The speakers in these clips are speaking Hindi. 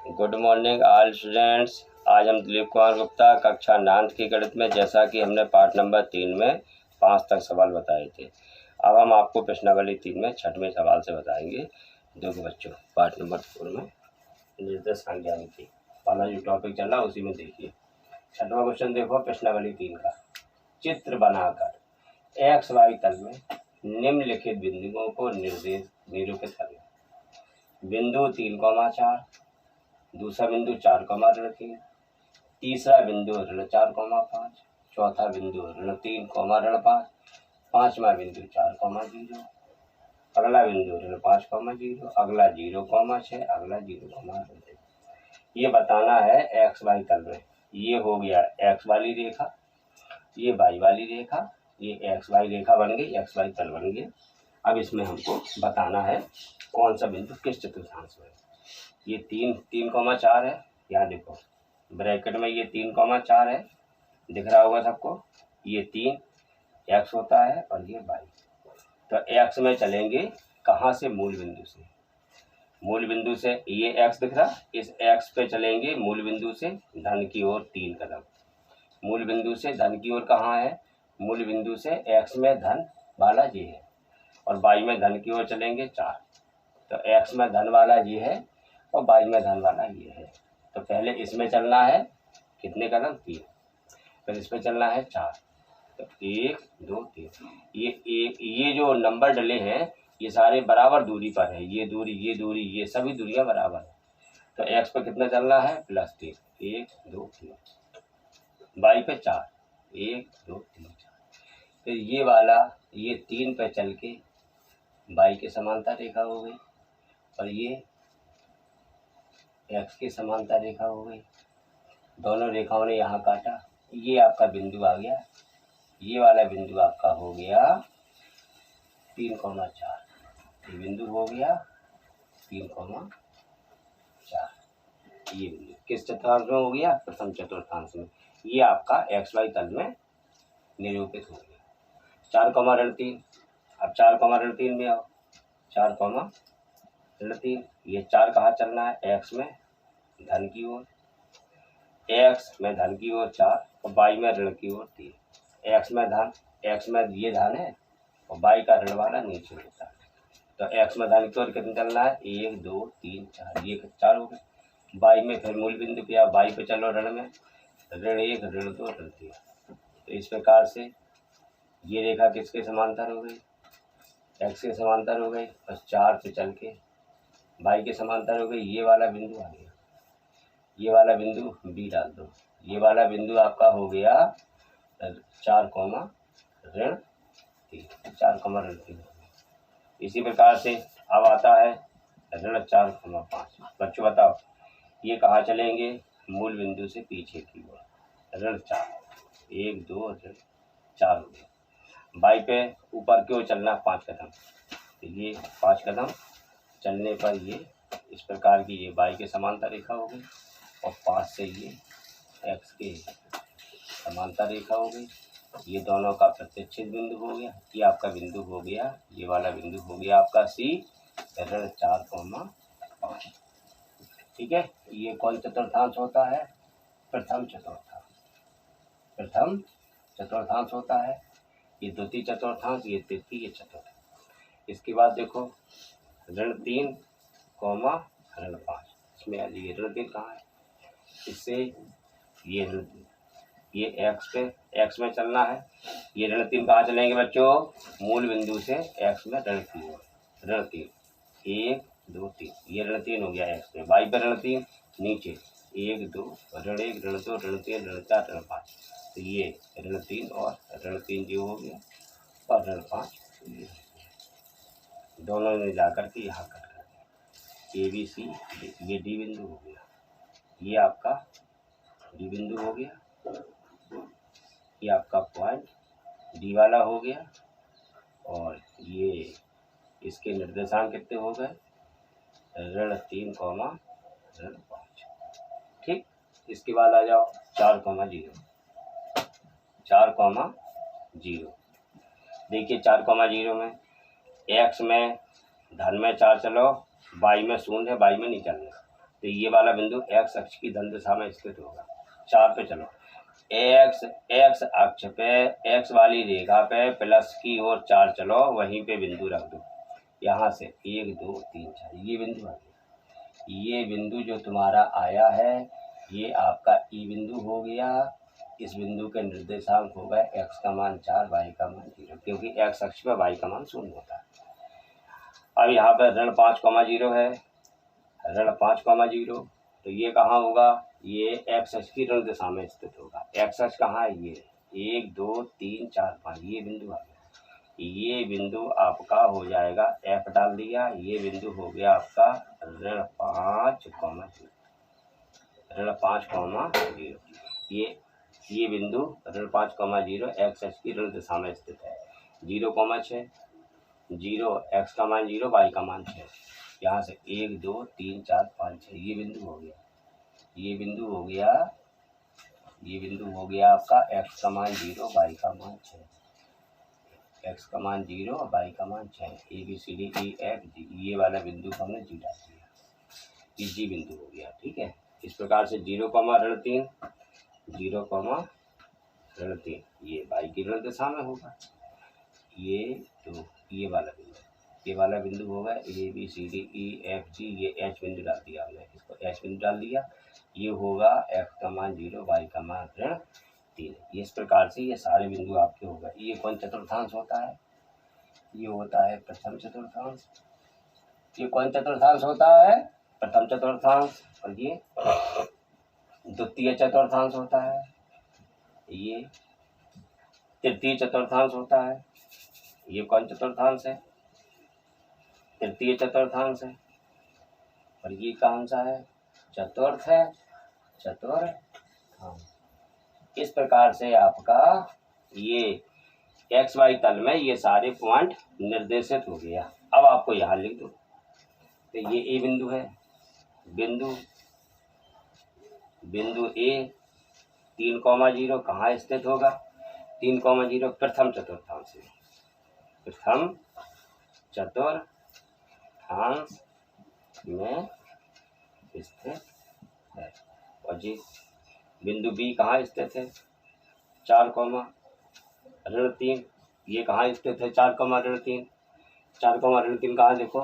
Good morning all students. आज हम दिलीप कुमार गुप्ता कक्षा 9th की गणित में, जैसा कि हमने पार्ट नंबर 3 में 5 तक सवाल बताए थे, अब हम आपको प्रश्नावली 3 में 6वें सवाल से बताएंगे। देखो बच्चों, पार्ट नंबर 4 में निर्देश ज्ञानिकी वाला जो टॉपिक चल रहा है उसी में देखिए 6वां क्वेश्चन। देखो प्रश्नावली 3 का, चित्र बनाकर एक्स वाई तल में निम्नलिखित बिंदुओं को निरूपित करना। बिंदु 3,4, दूसरा बिंदु 4,3, तीसरा बिंदु ऋण 4,5, चौथा बिंदु ऋण 3,5, पांचवा बिंदु 4,0, अगला बिंदु ऋण 5,0, अगला 0,6, अगला 0,2। ये बताना है एक्स वाई तल में। ये हो गया एक्स वाली रेखा, ये वाई वाली रेखा, ये एक्स वाई रेखा बन गई, एक्स वाई तल बन गया। अब इसमें हमको बताना है कौन सा बिंदु किस चतुर्थांश में। ये 3,4 है, यहाँ देखो ब्रैकेट में ये 3,4 है, दिख रहा होगा सबको। ये 3 एक्स होता है और ये वाई। तो एक्स में चलेंगे कहाँ से? मूल बिंदु से। मूल बिंदु से ये एक्स दिख रहा, इस एक्स पे चलेंगे मूल बिंदु से धन की ओर 3 कदम। मूल बिंदु से धन की ओर कहाँ है? मूल बिंदु से एक्स में धन वाला ये है और वाई में धन की ओर चलेंगे 4। तो एक्स में धन वाला ये है और वाई में धन वाला ये है। तो पहले इसमें चलना है कितने कदम? 3। फिर इस पे चलना है 4। तो 1 2 3। ये जो नंबर डले हैं ये सारे बराबर दूरी पर है। ये दूरी, ये दूरी, ये सभी दूरियां बराबर है। तो एक्स पे कितना चलना है? +3, 1 2 3। वाई पे 4, 1 2 3 4। फिर ये वाला ये 3 पे चल के वाई के समांतर रेखा हो गई और ये एक्स की समांतर रेखा हो गई। दोनों रेखाओं ने यहाँ काटा, ये आपका बिंदु आ गया। ये वाला बिंदु आपका हो गया 3,4। ये बिंदु हो गया 3,4। ये बिंदु किस चतुर्थांश में हो गया? प्रथम चतुर्थांश में। ये आपका एक्स वाई तल में निरूपित हो गया। 4,3। अब 4,3 में आओ। 4,3, ये 4 कहाँ चलना है? एक्स में धन की ओर। एक्स में धन की ओर 4 और वाई में ऋण की ओर 3। एक्स में धन, एक्स में ये धन है और वाई का ऋण वाला नीचे होता है। तो एक्स में धन की ओर कितना चलना है? 1 2 3 4, ये 4 हो गए। वाई में फिर मूल बिंदु पे आप वाई पे चलो, ऋण में ऋण 1 ऋण 2 ऋण 3। तो इस प्रकार से ये रेखा किसके समांतर हो गई? एक्स के समांतर हो गई। बस 4 पे चल के वाई के समांतर हो गई। ये वाला बिंदु आ गया, ये वाला बिंदु बी डाल दो। ये वाला बिंदु आपका हो गया 4, ऋण 3, 4, ऋण 3। इसी प्रकार से अब आता है ऋण 4,5। बच्चों बताओ ये कहाँ चलेंगे? मूल बिंदु से पीछे की ओर। ऋण 4, 1 2 ऋण 4 हो गया। वाई पे ऊपर की ओर चलना 5 कदम। तो ये 5 कदम चलने पर ये इस प्रकार की ये वाई के समांतर रेखा हो गई और 5 से ये एक्स के समांतर रेखा हो गई। ये दोनों का प्रतिच्छेद बिंदु हो गया। ये आपका बिंदु हो गया, ये वाला बिंदु हो गया आपका सी, ऋण 4,5। ठीक है। ये कौन चतुर्थांश होता है? प्रथम चतुर्थांश। प्रथम चतुर्थांश होता है। ये द्वितीय चतुर्थांश, ये तृतीय चतुर्थांश। इसके बाद देखो ऋण 3, ऋण 5। इसमें आ जाइए ऋण 3 कहाँ है? इससे ये ऋण 3, ये एक्स में चलना है। ये ऋण 3 कहाँ चलेंगे बच्चों? मूल बिंदु से एक्स में ऋण 3, ऋण 3 1 2 3। ये ऋण 3 हो गया एक्स में। वाई पर ऋण 3 नीचे 1 2 ऋण 1 ऋण 2 ऋण 3 ऋण 4 ऋण 5। तो ये ऋण 3 और ऋण 3 जो हो गया और ऋण 5 दोनों ने जाकर के यहाँ कट कर दिया। ए बी सी, ये डी बिंदु हो गया। ये आपका डी बिंदु हो गया। ये आपका पॉइंट डी वाला हो गया और ये इसके निर्देशांक कितने हो गए? ऋण 3, ऋण 5। ठीक। इसके बाद आ जाओ 4,0। 4,0। देखिए 4,0 में एक्स में धन में 4 चलो, वाई में 0 है, वाई में नहीं चलना। तो ये वाला बिंदु एक्स अक्ष की धन दिशा में स्थित होगा। 4 पे चलो, एक्स अक्ष पे एक्स वाली रेखा पे प्लस की ओर 4 चलो, वहीं पे बिंदु रख दो। यहाँ से 1 2 3 4 ये बिंदु आ गया। ये बिंदु जो तुम्हारा आया है ये आपका ई बिंदु हो गया। इस बिंदु के निर्देशांक हो गए एक्स का मान 4, वाई का मान 0, क्योंकि एक्स अक्ष पे वाई का मान 0 होता है। अब यहाँ पर ऋण 5,0 है, ऋण 5,0, तो ये कहाँ होगा? ये एक्स अक्ष की ऋण दिशा में स्थित होगा। एक्स अक्ष कहाँ है? ये 1 2 3 4 5 ये बिंदु आ गया। ये बिंदु आपका हो जाएगा, एफ डाल दिया, ये बिंदु हो गया आपका ऋण 5,0, ऋण 5,0। ये बिंदु ऋण 5,0 एक्स अक्ष की ऋण दिशा में स्थित है। 0,6 0 एक्स का मान 0, वाई का मान 6। यहाँ से 1 2 3 4 5 6 ये बिंदु हो गया। ये बिंदु हो गया, ये बिंदु हो गया आपका एक्स का मान 0, वाई का मान 6। एक्स का मान 0 और वाई का मान 6। A B C D E F G, ये वाला बिंदु को हमने जी डाल दिया, ये जी बिंदु हो गया। ठीक है, इस प्रकार से 0,3 0,3 ये वाई की ऋण दिशा में होगा। ये तो ये वाला बिंदु होगा A B C D E F G, ये एच बिंदु डाल दिया हमने, इसको एच बिंदु डाल दिया। ये होगा एक्स का मान 0, वाई का मान ऋण 3। इस प्रकार से ये सारे बिंदु आपके हो गए। ये कौन चतुर्थांश होता है? ये होता है प्रथम चतुर्थांश। ये कौन चतुर्थांश होता है? प्रथम चतुर्थांश। और ये द्वितीय चतुर्थांश होता है। ये तृतीय चतुर्थांश होता है। ये कौन चतुर्थांश है? तृतीय चतुर्थांश है। और ये कौन सा है? चतुर्थ है, चतुर्थांश। इस प्रकार से आपका ये एक्स वाई तल में ये सारे पॉइंट निर्देशित हो गया। अब आपको यहाँ लिख दो, तो ये ए बिंदु है, बिंदु ए 3,0 कहाँ स्थित होगा? 3,0 प्रथम चतुर्थांश में, प्रथम चतुर्थांश में स्थित है। और जी बिंदु बी कहाँ स्थित है? 4,3, ये कहाँ स्थित है? 4,3, 4,3 कहाँ देखो?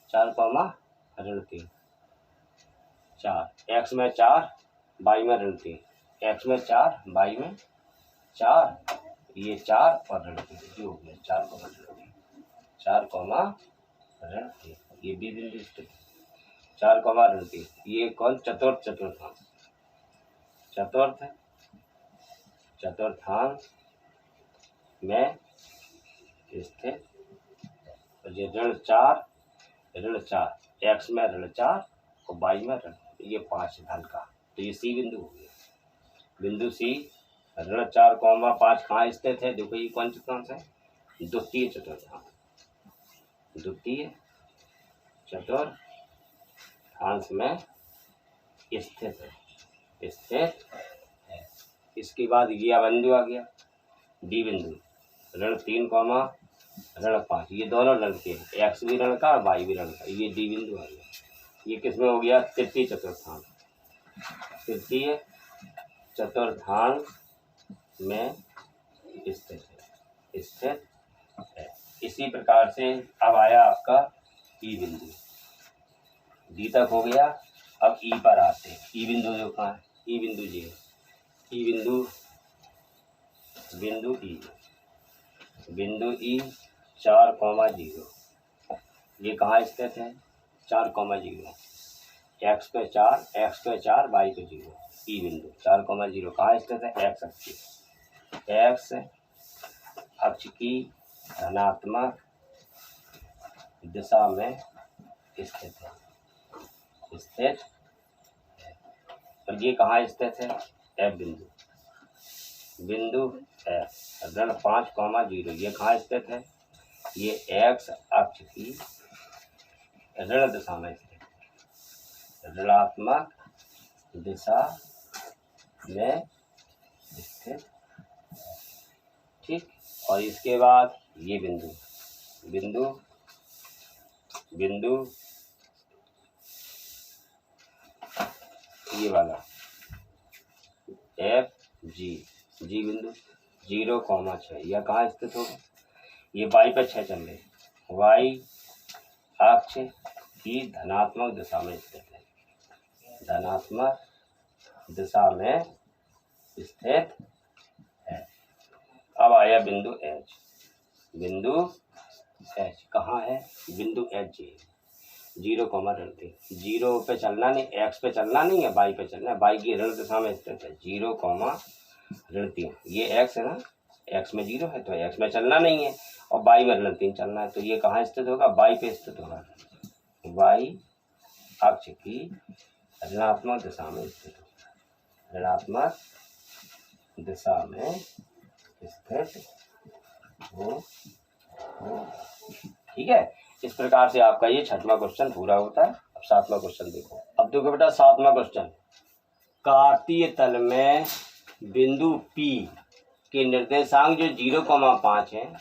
4,3, 4 एक्स में 4, वाई में ऋण 3, एक्स में 4, वाई में 4, ये 4 और ऋण 3 जो हो गया 4,3, 4,3, ये बी बिंदु स्थित है। 4,3 ये कौन? चतुर्थांश, चतुर्थांश में स्थित। और ये ऋण 4, एक्स में ऋण 4 और वाई में ऋण, ये 5 धन का, तो ये सी बिंदु हो गया। बिंदु सी ऋण 4,5 कहाँ स्थित है? देखो ये कौन चतुर्थांश है? द्वितीय चतुर्थांश, द्वितीय चतुर्थांश में स्थित है, इसके बाद ये बिंदु आ गया डी बिंदु, ऋण 3, ऋण 5, ये दोनों ऋण के हैं, एक्स भी ऋण का और वाई भी ऋण का, ये डी बिंदु आ गया। ये किसमें हो गया? तृतीय चतुर्थांश, तृतीय चतुर्थांश में स्थित है। इसी प्रकार से अब आया आपका ई बिंदु, डी तक हो गया। अब ई पर आते हैं। ई बिंदु जो कहाँ है? ई बिंदु जी है, ई बिंदु ई 4,0, ये कहाँ स्थित है? 4,0, एक्स पे 4, वाई पे 0, ई बिंदु 4,0 कहाँ स्थित है? एक्स अक्ष की धनात्मक दिशा में स्थित है, और ये कहाँ स्थित है? एफ बिंदु एफ, ऋण 5,0 ये कहाँ स्थित है? ये एक्स अक्ष की ऋण दिशा में स्थित है, ऋणात्मक दिशा में स्थित। ठीक, और इसके बाद ये बिंदु ये वाला एफ जी, जी बिंदु 0,6 यह कहाँ स्थित होगा? ये वाई पे 6 चल रहे, वाई अक्ष की धनात्मक दिशा में स्थित है, धनात्मक दिशा में स्थित है। अब आया बिंदु एच, बिंदु एच कहाँ है? बिंदु एच जी 0,3, 0 पे चलना नहीं, एक्स पे चलना नहीं है, वाई पे चलना है, वाई की ऋण दिशा में स्थित है 0,3, ये एक्स है ना, एक्स में 0 है तो एक्स में चलना नहीं है और वाई में ऋण 3 चलना है, तो ये कहाँ स्थित होगा? वाई पे स्थित होगा, वाई अक्ष की ऋणात्मक दिशा में स्थित होगा, ऋणात्मक दिशा में स्थित हो। ठीक है, इस प्रकार से आपका ये 6वां क्वेश्चन पूरा होता है। अब 7वां क्वेश्चन देखो। अब देखो बेटा 7वां क्वेश्चन, कार्तीय तल में बिंदु P के निर्देशांक जो 0,5 है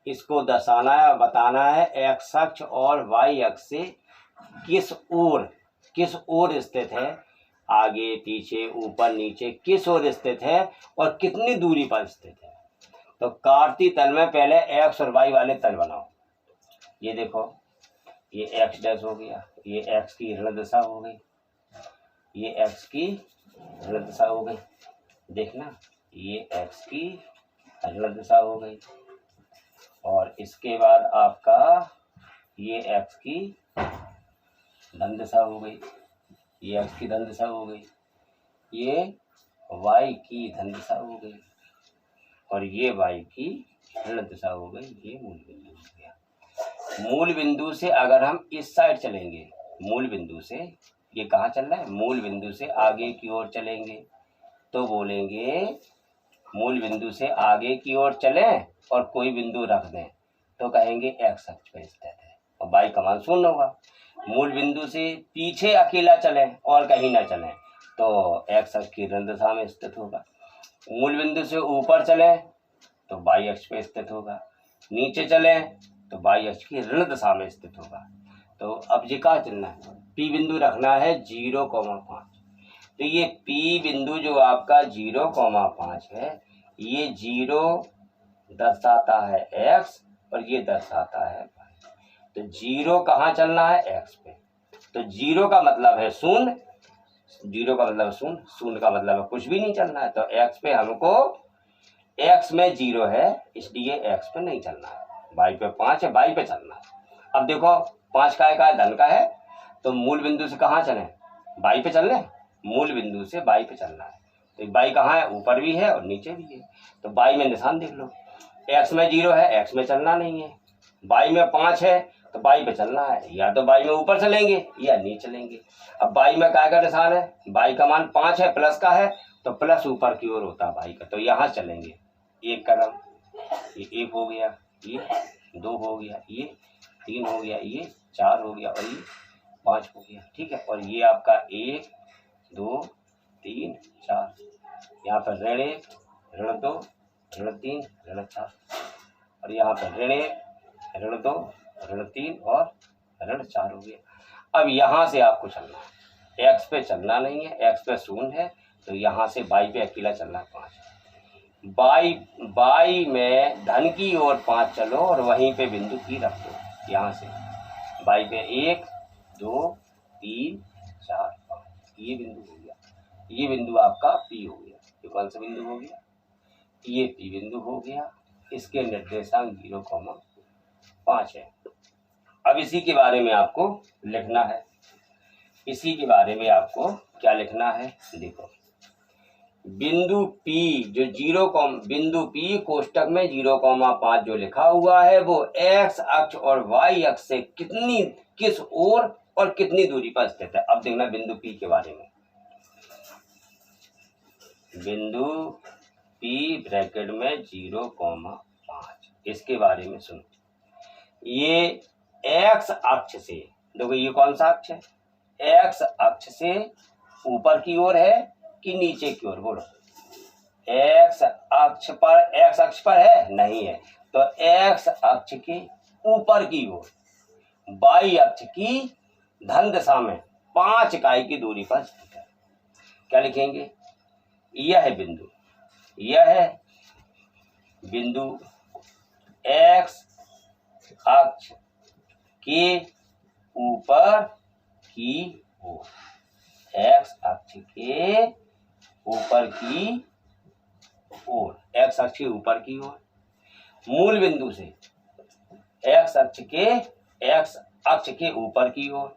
इसको दर्शाना है और बताना है एक्स अक्ष और वाई अक्ष से किस ओर स्थित है, आगे पीछे ऊपर नीचे किस ओर स्थित है और कितनी दूरी पर स्थित है। तो कार्तीय तल में पहले एक्स और वाई वाले तल बनाओ। ये देखो ये एक्स डैश हो गया, ये एक्स की ऋण दिशा हो गई, ये एक्स की ऋण दिशा हो गई, देखना ये एक्स की ऋण दिशा हो गई, और इसके बाद आपका ये एक्स की धन दिशा हो गई, ये एक्स की धन दिशा हो गई, ये वाई की धन दिशा हो गई और ये वाई की ऋण दिशा हो गई। ये मूल बिंदु हो गया। मूल बिंदु से अगर हम इस साइड चलेंगे, मूल बिंदु से ये कहाँ चल रहा है? मूल बिंदु से आगे की ओर चलेंगे तो बोलेंगे मूल बिंदु से आगे की ओर चलें और कोई बिंदु रख दें तो कहेंगे एक्स अक्ष पर स्थित है और वाई का मान 0 होगा। मूल बिंदु से पीछे अकेला चलें और कहीं ना चलें तो एक्स अक्ष की ऋण दिशा में स्थित होगा। मूल बिंदु से ऊपर चलें तो वाई अक्ष पे स्थित होगा, नीचे चलें तो वाई अक्ष की ऋण दिशा में स्थित होगा। तो अब ये कहाँ चलना है? पी बिंदु रखना है 0,5। तो ये पी बिंदु जो आपका 0,5 है, ये 0 दर्शाता है एक्स और ये दर्शाता है वाई। तो 0 कहाँ चलना है? एक्स पे। तो 0 का मतलब है 0, 0 का मतलब 0, 0 का मतलब है कुछ भी नहीं चलना है। तो एक्स पे हमको, एक्स में 0 है इसलिए एक्स पे नहीं चलना है, वाई पे 5 है, वाई पे चलना है। अब देखो 5 का है धन का है, तो मूल बिंदु से कहाँ चलें? वाई पे चल रहे, मूल बिंदु से वाई पे चलना है। तो वाई कहाँ है? ऊपर भी है और नीचे भी है। तो वाई में निशान देख लो, एक्स में 0 है, एक्स में चलना नहीं है, वाई में 5 है तो वाई पे चलना है, या तो वाई में ऊपर चलेंगे या नीचे चलेंगे। अब वाई में क्या का निशान है? वाई का मान 5 है, प्लस का है तो प्लस ऊपर की ओर होता है वाई का, तो यहाँ चलेंगे। एक कदम, ये 1 हो गया, ये 2 हो गया, ये 3 हो गया, ये 4 हो गया और ये 5 हो गया। ठीक है, और ये आपका 1 2 3 4, यहाँ पर ऋण 1 ऋण 2 ऋण 3 ऋण 4, और यहाँ पर ऋण 1 ऋण 2 ऋण 3 और ऋण 4 हो गया। अब यहाँ से आपको चलना है, एक्स पे चलना नहीं है, एक्स पे 0 है, तो यहाँ से वाई पे अकेला चलना है 5। वाई में धन की ओर 5 चलो और वहीं पे बिंदु P रख दो। यहाँ से वाई पे 1 2 3 4 5, ये बिंदु हो गया, ये बिंदु आपका P हो गया। ये कौन सा बिंदु हो गया? ये P बिंदु हो गया। इसके निर्देशांक 0,5 है। अब इसी के बारे में आपको लिखना है, इसी के बारे में आपको क्या लिखना है? देखो बिंदु P जो बिंदु P कोष्टक में 0,5 जो लिखा हुआ है वो x अक्ष और y अक्ष से किस ओर और कितनी दूरी पर स्थित है। अब देखना बिंदु P के बारे में, बिंदु P ब्रैकेट में 0,5, इसके बारे में सुनो। ये x अक्ष से, देखो ये कौन सा अक्ष है? x अक्ष से ऊपर की ओर है कि नीचे की ओर? बोलो। x अक्ष पर है? नहीं है, तो x अक्ष के ऊपर की ओर, y अक्ष की धन दिशा में 5 इकाई की दूरी पर स्थित है। क्या लिखेंगे, यह बिंदु, यह है बिंदु x अक्ष के ऊपर की ओर, x अक्ष के ऊपर की ओर, x अक्ष के ऊपर की ओर, मूल बिंदु से x अक्ष के ऊपर की ओर,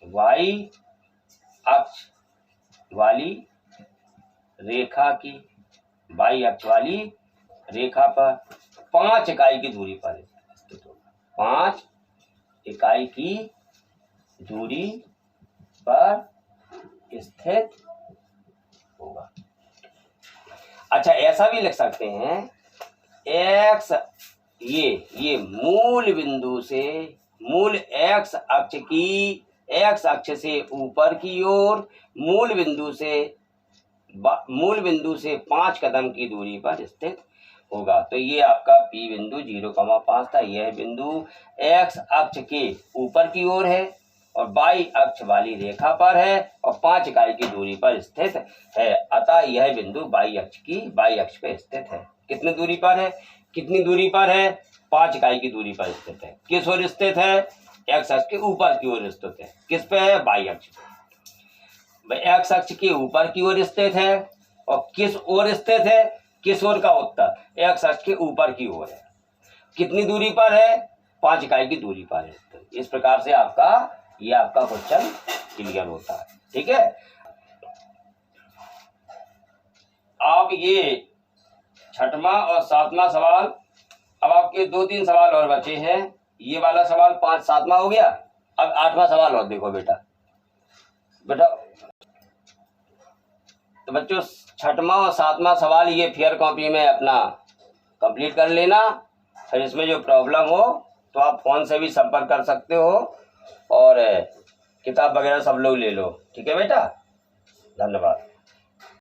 y अक्ष वाली रेखा की, y अक्ष वाली रेखा पर 5 इकाई की दूरी पर स्थित होगा, 5 इकाई की दूरी पर स्थित होगा। अच्छा, ऐसा भी लिख सकते हैं x, ये मूल बिंदु से, मूल x अक्ष से ऊपर की ओर, मूल बिंदु से 5 कदम की दूरी पर स्थित होगा। तो ये आपका P बिंदु 0,5 था। यह बिंदु x अक्ष के ऊपर की ओर है और y अक्ष वाली रेखा पर है और 5 इकाई की दूरी पर स्थित है। अतः यह बिंदु y अक्ष पे स्थित है। कितनी दूरी पर है? 5 इकाई की दूरी पर स्थित है। किस ओर स्थित है? x अक्ष के ऊपर की ओर स्थित है। किस पे है? y अक्ष पे। x अक्ष के ऊपर की ओर स्थित है और किस ओर स्थित है? किस ओर का उत्तर? x अक्ष के ऊपर की ओर है। कितनी दूरी पर है? 5 इकाई की दूरी पर है। इस प्रकार से ये आपका क्वेश्चन क्लियर होता है। ठीक है, आप ये 6वां और 7वां सवाल, अब आपके 2-3 सवाल और बचे हैं। ये वाला सवाल 5-7वां हो गया। अब 8वां सवाल और देखो बेटा। तो बच्चों 6वां और 7वां सवाल ये फेयर कॉपी में अपना कंप्लीट कर लेना। फिर इसमें जो प्रॉब्लम हो तो आप फोन से भी संपर्क कर सकते हो और किताब वगैरह सब लोग ले लो। ठीक है बेटा, धन्यवाद।